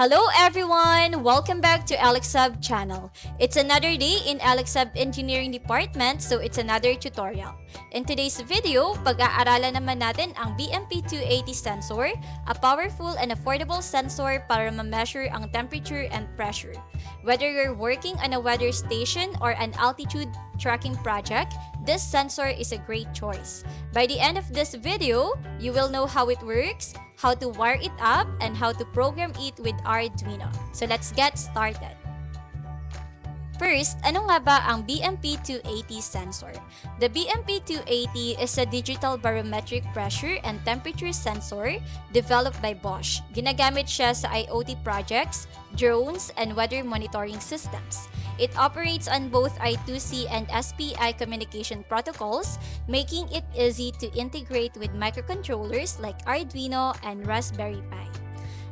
Hello everyone! Welcome back to Elexhub channel. It's another day in Elexhub Engineering Department, so it's another tutorial. In today's video, pag-aaralan naman natin ang BMP280 sensor, a powerful and affordable sensor para ma-measure ang temperature and pressure. Whether you're working on a weather station or an altitude tracking project, this sensor is a great choice. By the end of this video, you will know how it works, how to wire it up, and how to program it with Arduino. So let's get started. First, ano nga ba ang BMP280 sensor? The BMP280 is a digital barometric pressure and temperature sensor developed by Bosch. Ginagamit siya sa IoT projects, drones, and weather monitoring systems. It operates on both I2C and SPI communication protocols, making it easy to integrate with microcontrollers like Arduino and Raspberry Pi.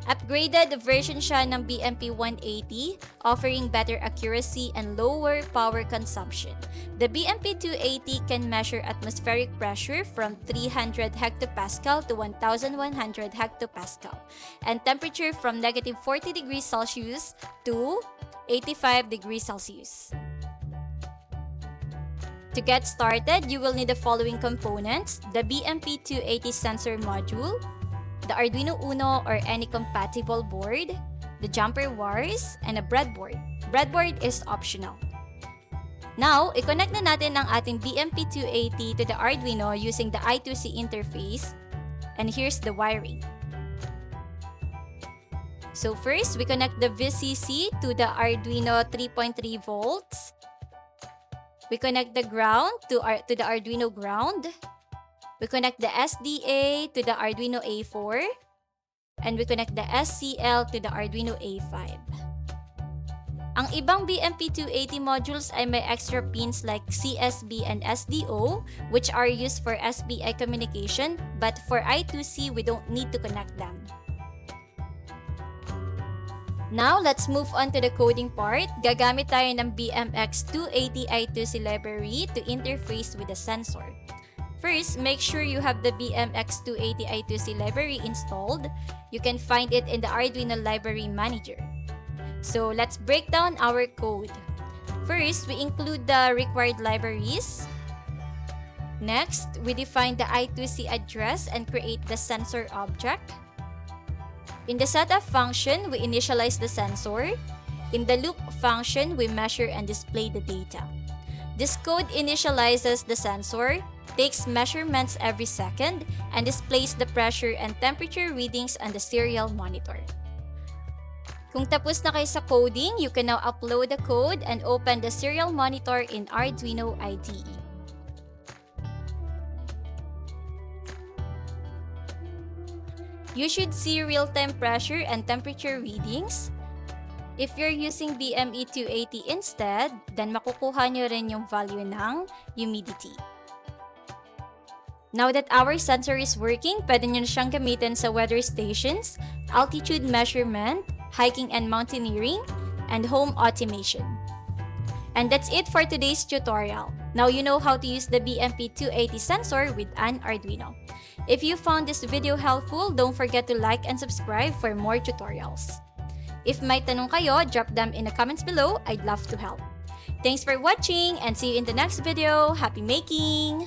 Upgraded version siya ng BMP180, offering better accuracy and lower power consumption. The BMP280 can measure atmospheric pressure from 300 hectopascal to 1,100 hectopascal, and temperature from negative 40 degrees Celsius to 85 degrees Celsius. To get started, you will need the following components: the BMP280 sensor module, the Arduino Uno or any compatible board, the jumper wires, and a breadboard. Breadboard is optional. Now, i-connect na natin ang ating BMP280 to the Arduino using the I2C interface, and here's the wiring. So first, we connect the VCC to the Arduino 3.3 volts. We connect the ground to the Arduino ground. We connect the SDA to the Arduino A4, and we connect the SCL to the Arduino A5. Ang ibang BMP280 modules ay may extra pins like CSB and SDO, which are used for SPI communication, but for I2C, we don't need to connect them. Now, let's move on to the coding part. Gagamit tayo ng BMX280 I2C library to interface with the sensor. First, make sure you have the BMX280 I2C library installed. You can find it in the Arduino Library Manager. So, let's break down our code. First, we include the required libraries. Next, we define the I2C address and create the sensor object. In the setup function, we initialize the sensor. In the loop function, we measure and display the data. This code initializes the sensor, takes measurements every second, and displays the pressure and temperature readings on the serial monitor. Kung tapos na kayo sa coding, you can now upload the code and open the serial monitor in Arduino IDE. You should see real-time pressure and temperature readings. If you're using BME280 instead, then makukuha nyo rin yung value ng humidity. Now that our sensor is working, pwede nyo na siyang gamitin sa weather stations, altitude measurement, hiking and mountaineering, and home automation. And that's it for today's tutorial. Now you know how to use the BMP280 sensor with an Arduino. If you found this video helpful, don't forget to like and subscribe for more tutorials. If may tanong kayo, drop them in the comments below. I'd love to help. Thanks for watching and see you in the next video. Happy making!